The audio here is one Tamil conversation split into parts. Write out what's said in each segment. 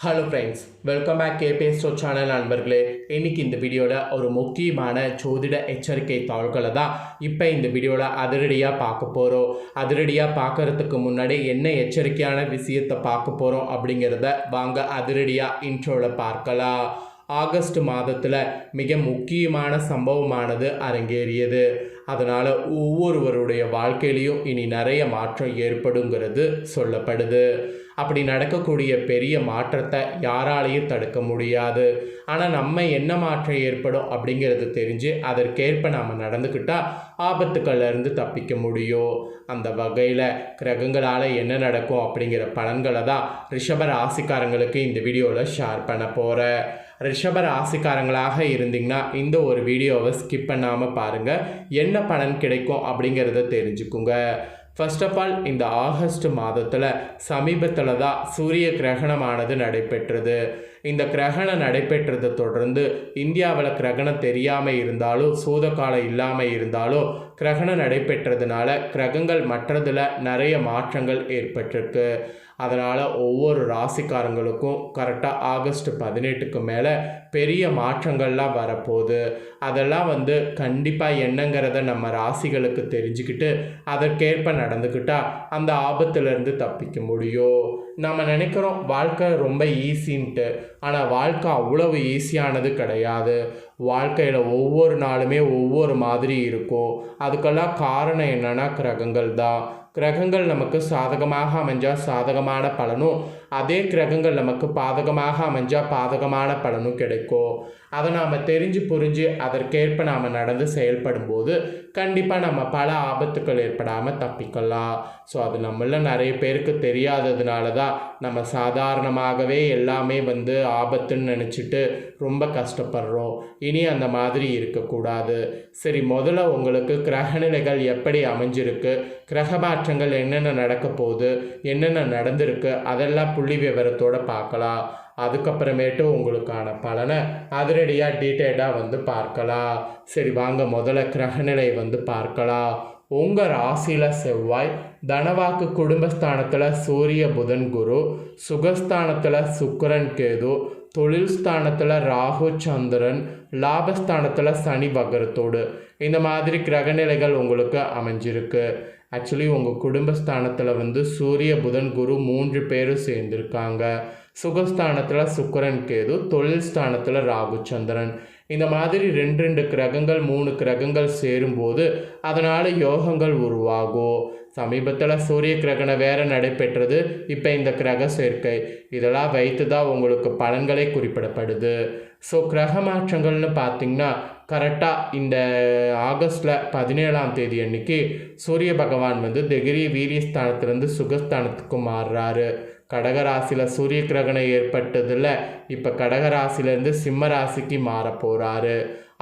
Hello friends, welcome back KBS show channel நண்பர்களே. இன்றைக்கி இந்த வீடியோவில் ஒரு முக்கியமான ஜோதிட எச்சரிக்கை தாள்களை தான் இப்போ இந்த வீடியோவில் அதிரடியாக பார்க்க போகிறோம். அதிரடியாக பார்க்குறதுக்கு முன்னாடி என்ன எச்சரிக்கையான விஷயத்தை பார்க்க போகிறோம் அப்படிங்கிறத வாங்க அதிரடியாக இன்ட்ரோவில் பார்க்கலாம். ஆகஸ்ட் மாதத்தில் மிக முக்கியமான சம்பவமானது அரங்கேறியது. அதனால் ஒவ்வொருவருடைய வாழ்க்கையிலையும் இனி நிறைய மாற்றம் ஏற்படுங்கிறது சொல்லப்படுது. அப்படி நடக்கக்கூடிய பெரிய மாற்றத்தை யாராலையும் தடுக்க முடியாது. ஆனால் நம்ம என்ன மாற்றம் ஏற்படும் அப்படிங்கிறது தெரிஞ்சு அதற்கேற்ப நாம் நடந்துக்கிட்டால் ஆபத்துக்கள்லேருந்து தப்பிக்க முடியும். அந்த வகையில் கிரகங்களால் என்ன நடக்கும் அப்படிங்கிற பலன்களை தான் ரிஷப ராசிக்காரங்களுக்கு இந்த வீடியோவில் ஷேர் பண்ண போகிறேன். ரிஷப ராசிக்காரங்களாக இருந்தீங்கன்னா இந்த ஒரு வீடியோவை ஸ்கிப் பண்ணாமல் பாருங்கள். என்ன பலன் கிடைக்கும் அப்படிங்கிறத தெரிஞ்சுக்குங்க. ஃபர்ஸ்ட் ஆஃப் ஆல், இந்த ஆகஸ்ட் மாதத்தில் சமீபத்தில் தான் சூரிய கிரகணமானது நடைபெற்றது. இந்த கிரகணம் நடைபெற்றதை தொடர்ந்து இந்தியாவில் கிரகணம் தெரியாமல் இருந்தாலும் சூதகாலம் இல்லாமல் இருந்தாலும் கிரகணம் நடைபெற்றதுனால கிரகங்கள் மற்றதில் நிறைய மாற்றங்கள் ஏற்பட்டிருக்கு. அதனால் ஒவ்வொரு ராசிக்காரங்களுக்கும் கரெக்டாக ஆகஸ்ட் 18க்கு மேலே பெரிய மாற்றங்கள்லாம் வரப்போகுது. அதெல்லாம் கண்டிப்பாக என்னங்கிறத நம்ம ராசிகளுக்கு தெரிஞ்சுக்கிட்டு அதற்கேற்ப நடந்துக்கிட்டால் அந்த ஆபத்துலேருந்து தப்பிக்க முடியும். நம்ம நினைக்கிறோம் வாழ்க்கை ரொம்ப ஈஸின்ட்டு, ஆனால் வாழ்க்கை அவ்வளவு ஈஸியானது கிடையாது. வாழ்க்கையில் ஒவ்வொரு நாளுமே ஒவ்வொரு மாதிரி இருக்கும். அதுக்கெல்லாம் காரணம் என்னென்னா கிரகங்கள் தான். கிரகங்கள் நமக்கு சாதகமாக அமைஞ்சால் சாதகமான பலனும், அதே கிரகங்கள் நமக்கு பாதகமாக அமைஞ்சால் பாதகமான பலனும் கிடைக்கும். அதை நாம் தெரிஞ்சு புரிஞ்சு அதற்கேற்ப நாம் நடந்து செயல்படும்போது கண்டிப்பாக நம்ம பல ஆபத்துக்கள் ஏற்படாமல் தப்பிக்கலாம். ஸோ அது நம்மள நிறைய பேருக்கு தெரியாததுனால தான் நம்ம சாதாரணமாகவே எல்லாமே ஆபத்துன்னு நினச்சிட்டு ரொம்ப கஷ்டப்படுறோம். இனி அந்த மாதிரி இருக்கக்கூடாது. சரி, முதல்ல உங்களுக்கு கிரகநிலைகள் எப்படி அமைஞ்சிருக்கு, கிரக மாற்றங்கள் என்னென்ன நடக்க போகுது, என்னென்ன நடந்திருக்கு, அதெல்லாம் புள்ளி விவரத்தோடு பார்க்கலாம். அதுக்கப்புறமேட்டு உங்களுக்கான பலனை அதிரடியாக டீட்டெயிலாக பார்க்கலாம். சரி வாங்க முதல்ல கிரகநிலை பார்க்கலாம். உங்கள் ராசியில் செவ்வாய், தனவாக்கு குடும்பஸ்தானத்தில் சூரிய புதன் குரு, சுகஸ்தானத்தில் சுக்கிரன் கேது, தொழில் ஸ்தானத்தில் ராகு சந்திரன், லாபஸ்தானத்தில் சனி வக்ரத்தோடு இந்த மாதிரி கிரகநிலைகள் உங்களுக்கு அமைஞ்சிருக்கு. ஆக்சுவலி உங்கள் குடும்பஸ்தானத்தில் சூரிய புதன் குரு 3 பேரும் சேர்ந்துருக்காங்க. சுகஸ்தானத்தில் சுக்கிரன் கேது, தொழில் ஸ்தானத்தில் ராகு சந்திரன். இந்த மாதிரி 2 கிரகங்கள் 3 கிரகங்கள் சேரும்போது அதனால் யோகங்கள் உருவாகும். சமீபத்தில் சூரிய கிரகணம் வேறு நடைபெற்றது. இப்போ இந்த கிரக சேர்க்கை இதெல்லாம் வைத்து தான் உங்களுக்கு பலன்களே குறிப்பிடப்படுது. ஸோ கிரக மாற்றங்கள்னு பார்த்திங்கன்னா கரெக்டாக இந்த ஆகஸ்டில் 17ஆம் தேதி அன்னைக்கு சூரிய பகவான் திகிரி வீரியஸ்தானத்துலேருந்து சுகஸ்தானத்துக்கு மாறுறாரு. கடகராசியில் சூரிய கிரகணம் ஏற்பட்டதில் இப்போ கடகராசிலேருந்து சிம்ம ராசிக்கு மாற போகிறாரு.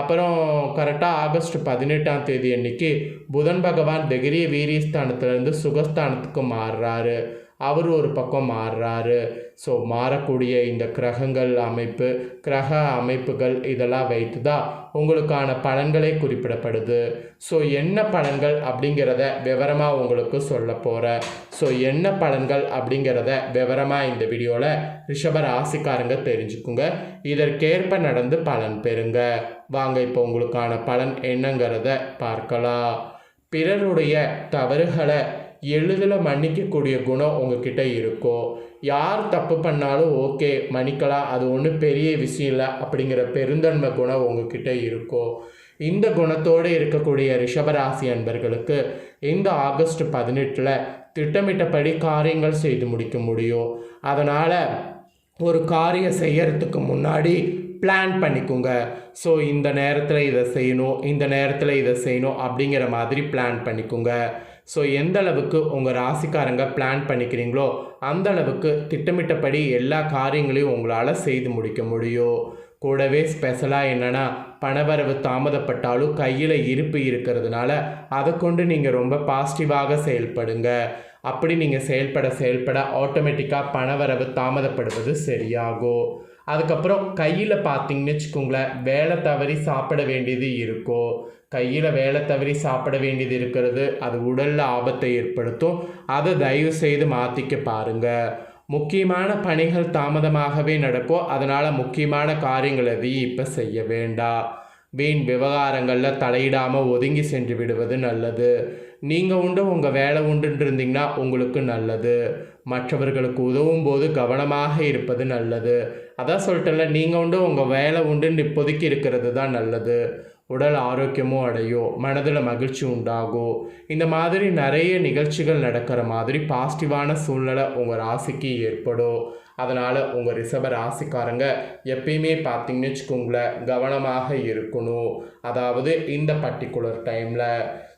அப்புறம் கரெக்டாக ஆகஸ்ட் 18ஆம் தேதி அன்னைக்கு புதன் பகவான் திகிரி வீரியஸ்தானத்துலேருந்து சுகஸ்தானத்துக்கு மாறுறாரு. அவர் ஒரு பக்கம் மாறுறாரு. ஸோ மாறக்கூடிய இந்த கிரகங்கள் அமைப்பு, கிரக அமைப்புகள் இதெல்லாம் வைத்து தான் உங்களுக்கான பலன்களே குறிப்பிடப்படுது. ஸோ என்ன பலன்கள் அப்படிங்கிறத விவரமாக உங்களுக்கு சொல்ல போகிறேன். ஸோ என்ன பலன்கள் அப்படிங்கிறத விவரமாக இந்த வீடியோவில் ரிஷப ராசிக்காரங்க தெரிஞ்சுக்குங்க. இதற்கேற்ப நடந்து பலன் பெறுங்க. வாங்க இப்போ உங்களுக்கான பலன் என்னங்கிறத பார்க்கலாம். பிறருடைய தவறுகளை எளிதில் மன்னிக்கக்கூடிய குணம் உங்ககிட்ட இருக்கும். யார் தப்பு பண்ணாலும் ஓகே மன்னிக்கலாம், அது ஒன்றும் பெரிய விஷயம் இல்லை அப்படிங்கிற பெருந்தன்மை குணம் உங்ககிட்ட இருக்கும். இந்த குணத்தோடு இருக்கக்கூடிய ரிஷபராசி அன்பர்களுக்கு இந்த ஆகஸ்ட் 18 திட்டமிட்டபடி காரியங்கள் செய்து முடிக்க முடியும். அதனால் ஒரு காரியம் செய்யறதுக்கு முன்னாடி பிளான் பண்ணிக்கோங்க. ஸோ இந்த நேரத்தில் இதை செய்யணும், இந்த நேரத்தில் இதை செய்யணும் அப்படிங்கிற மாதிரி பிளான் பண்ணிக்கோங்க. ஸோ எந்த அளவுக்கு உங்கள் ராசிக்காரங்க பிளான் பண்ணிக்கிறீங்களோ அந்த அளவுக்கு திட்டமிட்டபடி எல்லா காரியங்களையும் உங்களால் செய்து முடிக்க முடியும். கூடவே ஸ்பெஷலாக என்னென்னா பணவரவு தாமதப்பட்டாலும் கையில் இருப்பு இருக்கிறதுனால அதை கொண்டு நீங்கள் ரொம்ப பாசிட்டிவாக செயல்படுங்க. அப்படி நீங்கள் செயல்பட ஆட்டோமேட்டிக்காக பணவரவு தாமதப்படுவது சரியாகும். அதுக்கப்புறம் கையில் பார்த்தீங்கன்னு வச்சுக்கோங்களேன், வேலை தவறி சாப்பிட வேண்டியது இருக்கும். கையில் வேலை தவறி சாப்பிட வேண்டியது இருக்கிறது, அது உடலில் ஆபத்தை ஏற்படுத்தும். அதை தயவு செய்து மாற்றிக்க பாருங்கள். முக்கியமான பணிகள் தாமதமாகவே நடக்கும். அதனால் முக்கியமான காரியங்கள் எதையும் இப்போ செய்ய வேண்டாம். வீண் விவகாரங்களில் தலையிடாமல் ஒதுங்கி சென்று விடுவது நல்லது. நீங்கள் உண்டு உங்கள் வேலை உண்டுன்னு இருந்தீங்கன்னா உங்களுக்கு நல்லது. மற்றவர்களுக்கு உதவும் போது கவனமாக இருப்பது நல்லது. அதான் சொல்லிட்டேன்ல, நீங்கள் உண்டு உங்கள் வேலை உண்டுன்னு இப்போதைக்கு இருக்கிறது தான் நல்லது. உடல் ஆரோக்கியமும் அடையும், மனதில் மகிழ்ச்சி உண்டாகும். இந்த மாதிரி நிறைய நிகழ்ச்சிகள் நடக்கிற மாதிரி பாசிட்டிவான சூழ்நிலை உங்கள் ராசிக்கு ஏற்படும். அதனால் உங்கள் ரிஷப ராசிக்காரங்க எப்பயுமே பார்த்தீங்கன்னு வச்சுக்கோங்களேன், கவனமாக இருக்கணும். அதாவது இந்த பர்டிகுலர் டைமில்.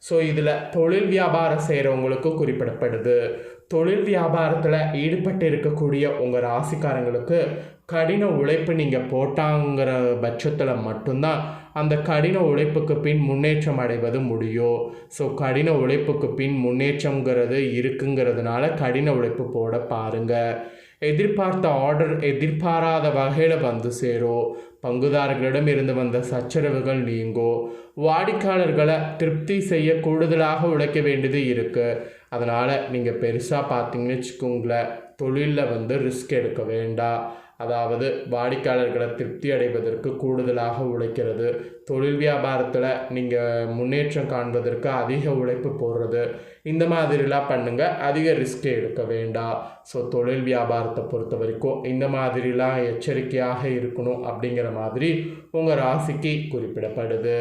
ஸோ இதில் தொழில் வியாபாரம் செய்கிறவங்களுக்கு குறிப்பிடப்படுது. தொழில் வியாபாரத்தில் ஈடுபட்டு இருக்கக்கூடிய உங்கள் ராசிக்காரங்களுக்கு கடின உழைப்பு நீங்கள் போட்டாங்கிற பட்சத்தில் மட்டும்தான் அந்த கடின உழைப்புக்கு பின் முன்னேற்றம் அடைவது முடியும். ஸோ கடின உழைப்புக்கு பின் முன்னேற்றங்கிறது இருக்குங்கிறதுனால கடின உழைப்பு போட பாருங்கள். எதிர்பார்த்த ஆர்டர் எதிர்பாராத வகையில் வந்து சேரும். பங்குதாரர்களிடம் இருந்து வந்த சச்சரவுகள் நீங்கும். வாடிக்கையாளர்களை திருப்தி செய்ய கூடுதலாக உழைக்க வேண்டியது இருக்குது. அதனால் நீங்கள் பெருசாக பார்த்தீங்கன்னு வச்சுக்கோங்களேன், தொழிலில் ரிஸ்க் எடுக்க வேண்டாம். அதாவது வாடிக்கையாளர்களை திருப்தி அடைவதற்கு கூடுதலாக உழைக்கிறது, தொழில் வியாபாரத்தில் நீங்கள் முன்னேற்றம் காண்பதற்கு அதிக உழைப்பு போடுறது, இந்த மாதிரிலாம் பண்ணுங்கள். அதிக ரிஸ்க் எடுக்க வேண்டாம். ஸோ தொழில் வியாபாரத்தை பொறுத்த வரைக்கும் இந்த மாதிரிலாம் எச்சரிக்கையாக இருக்கணும் அப்படிங்கிற மாதிரி உங்கள் ராசிக்கு குறிப்பிடப்படுது.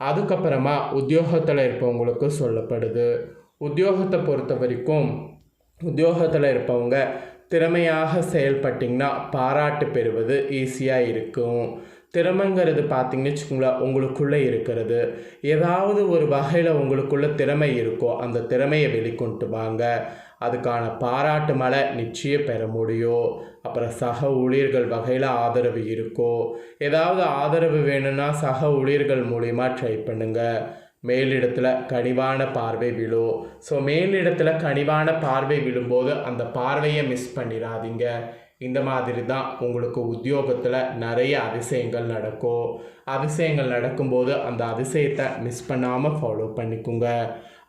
அதுக்கப்புறமா உத்தியோகத்தில் இருப்பவங்களுக்கு சொல்லப்படுது. உத்தியோகத்தை பொறுத்த வரைக்கும் உத்தியோகத்தில் இருப்பவங்க திறமையாக செயல்பட்டிங்கன்னா பாராட்டு பெறுவது ஈஸியாக இருக்கும். திறமைங்கிறது பார்த்திங்கன்னு வச்சுக்கோங்களேன், உங்களுக்குள்ளே இருக்கிறது. ஏதாவது ஒரு வகையில் உங்களுக்குள்ள திறமை இருக்கோ அந்த திறமையை வெளிக்கொண்டு வாங்க. அதுக்கான பாராட்டு மழை நிச்சயம் பெற முடியும். அப்புறம் சக ஊழியர்கள் வகையில் ஆதரவு இருக்கோ, ஏதாவது ஆதரவு வேணும்னா சக ஊழியர்கள் மூலிமா ட்ரை பண்ணுங்கள். மேலிடத்தில் கனிவான பார்வை விழும். ஸோ மேலிடத்தில் கனிவான பார்வை விழும்போது அந்த பார்வையை மிஸ் பண்ணிடாதீங்க. இந்த மாதிரி தான் உங்களுக்கு உத்தியோகத்தில் நிறைய அதிசயங்கள் நடக்கும். அதிசயங்கள் நடக்கும்போது அந்த அதிசயத்தை மிஸ் பண்ணாமல் ஃபாலோ பண்ணிக்கோங்க.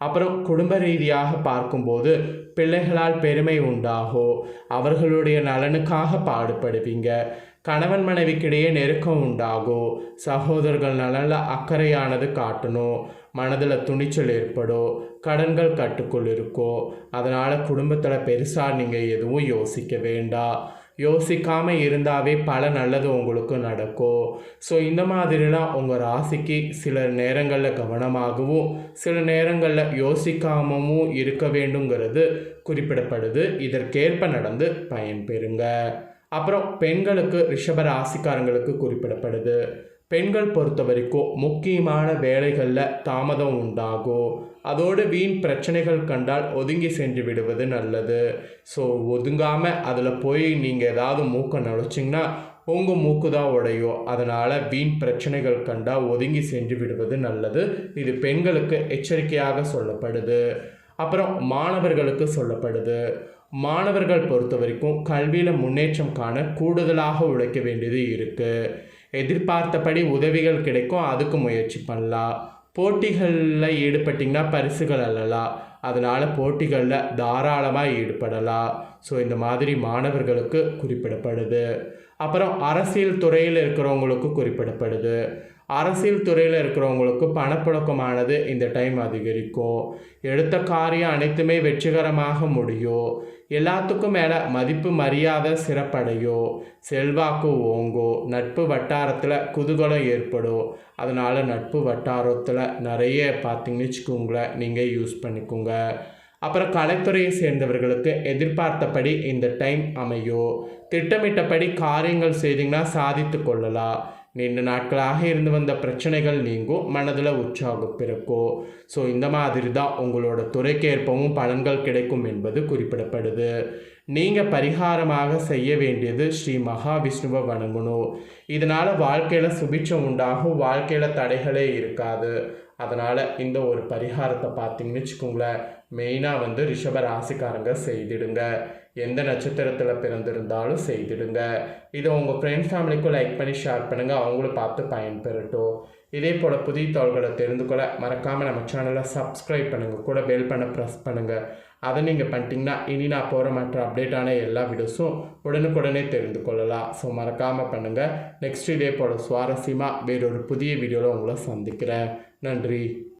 அப்புறம் குடும்ப ரீதியாக பார்க்கும்போது பிள்ளைகளால் பெருமை உண்டாகும். அவர்களுடைய நலனுக்காக பாடுபடுவீங்க. கணவன் மனைவிக்கிடையே நெருக்கம் உண்டாகும். சகோதரர்கள் நலனில் அக்கறையானது காட்டணும். மனதில் துணிச்சல் ஏற்படும். கடன்கள் கட்டுக்குள் இருக்கும். அதனால் குடும்பத்தில் பெருசாக நீங்கள் எதுவும் யோசிக்க வேண்டாம். யோசிக்காமல் இருந்தாவே பல நல்லது உங்களுக்கு நடக்கும். ஸோ இந்த மாதிரிலாம் உங்கள் ராசிக்கு சில நேரங்களில் கவனமாகவும் சில நேரங்களில் யோசிக்காமவும் இருக்க வேண்டுங்கிறது குறிப்பிடப்படுது. இதற்கேற்ப நடந்து பயன்பெறுங்க. அப்புறம் பெண்களுக்கு ரிஷப ராசிக்காரங்களுக்கு குறிப்பிடப்படுது. பெண்கள் பொறுத்த வரைக்கும் முக்கியமான வேலைகளில் தாமதம் உண்டாகும். அதோடு வீண் பிரச்சனைகள் கண்டால் ஒதுங்கி சென்று விடுவது நல்லது. ஸோ ஒதுங்காமல் அதில் போய் நீங்கள் ஏதாவது மூக்கை நுழைச்சிங்கன்னா உங்கள் மூக்கு தான் உடையும். அதனால் வீண் பிரச்சனைகள் கண்டால் ஒதுங்கி சென்று விடுவது நல்லது. இது பெண்களுக்கு எச்சரிக்கையாக சொல்லப்படுது. அப்புறம் மாணவர்களுக்கு சொல்லப்படுது. மாணவர்கள் பொறுத்த வரைக்கும் கல்வியில் முன்னேற்றம் காண கூடுதலாக உழைக்க வேண்டியது இருக்குது. எதிர்பார்த்தபடி உதவிகள் கிடைக்கும், அதுக்கு முயற்சி பண்ணலாம். போட்டிகளில் ஈடுபட்டிங்கன்னா பரிசுகள் அல்லலாம். அதனால் போட்டிகளில் தாராளமாக ஈடுபடலாம். ஸோ இந்த மாதிரி மாணவர்களுக்கு குறிப்பிடப்படுது. அப்புறம் அரசியல் துறையில் இருக்கிறவங்களுக்கு குறிப்பிடப்படுது. அரசியல் துறையில் இருக்கிறவங்களுக்கு பணப்புழக்கமானது இந்த டைம் அதிகரிக்கும். எடுத்த காரியம் அனைத்துமே வெற்றிகரமாக முடியும். எல்லாத்துக்கும் மேலே மதிப்பு மரியாதை சிறப்படையும். செல்வாக்கு ஓங்கும். நட்பு வட்டாரத்தில் குதூகலம் ஏற்படும். அதனால் நட்பு வட்டாரத்தில் நிறைய பார்த்தீங்கன்னு வச்சுக்கோங்களேன், நீங்கள் யூஸ் பண்ணிக்கோங்க. அப்புறம் கலைத்துறையை சேர்ந்தவர்களுக்கு எதிர்பார்த்தபடி இந்த டைம் அமையும். திட்டமிட்டபடி காரியங்கள் செய்திங்கன்னா சாதித்து கொள்ளலாம். நீண்ட நாட்களாக இருந்து வந்த பிரச்சனைகள் நீங்கும். மனதில் உற்சாகம் பிறக்கும். ஸோ இந்த மாதிரி தான் உங்களோட துறைக்கேற்பவும் பலன்கள் கிடைக்கும் என்பது குறிப்பிடப்படுது. நீங்கள் பரிகாரமாக செய்ய வேண்டியது ஸ்ரீ மகாவிஷ்ணுவை வணங்கணும். இதனால் வாழ்க்கையில் சுபிட்சம் உண்டாகும். வாழ்க்கையில் தடைகளே இருக்காது. அதனால் இந்த ஒரு பரிகாரத்தை பார்த்தீங்கன்னு வச்சுக்கோங்களேன், மெயினாக ரிஷப ராசிக்காரங்க செய்திடுங்க. எந்த நட்சத்திரத்தில் பிறந்திருந்தாலும் செய்திடுங்க. இதை உங்கள் ஃப்ரெண்ட்ஸ் ஃபேமிலிக்கும் லைக் பண்ணி ஷேர் பண்ணுங்கள். அவங்களும் பார்த்து பயன்பெறட்டும். இதே போல் புதிய தகவல்களை தெரிந்து கொள்ள மறக்காமல் நம்ம சேனலை சப்ஸ்கிரைப் பண்ணுங்கள். கூட பெல் பண்ண ப்ரெஸ் பண்ணுங்கள். அதை நீங்கள் பண்ணிட்டீங்கன்னா இனி நான் போகிற மற்ற அப்டேட்டான எல்லா வீடியோஸும் உடனுக்குடனே தெரிந்து கொள்ளலாம். ஸோ மறக்காமல் பண்ணுங்கள். நெக்ஸ்ட் இதே போல் சுவாரஸ்யமாக வேறொரு புதிய வீடியோவில் உங்களை சந்திக்கிறேன். நன்றி.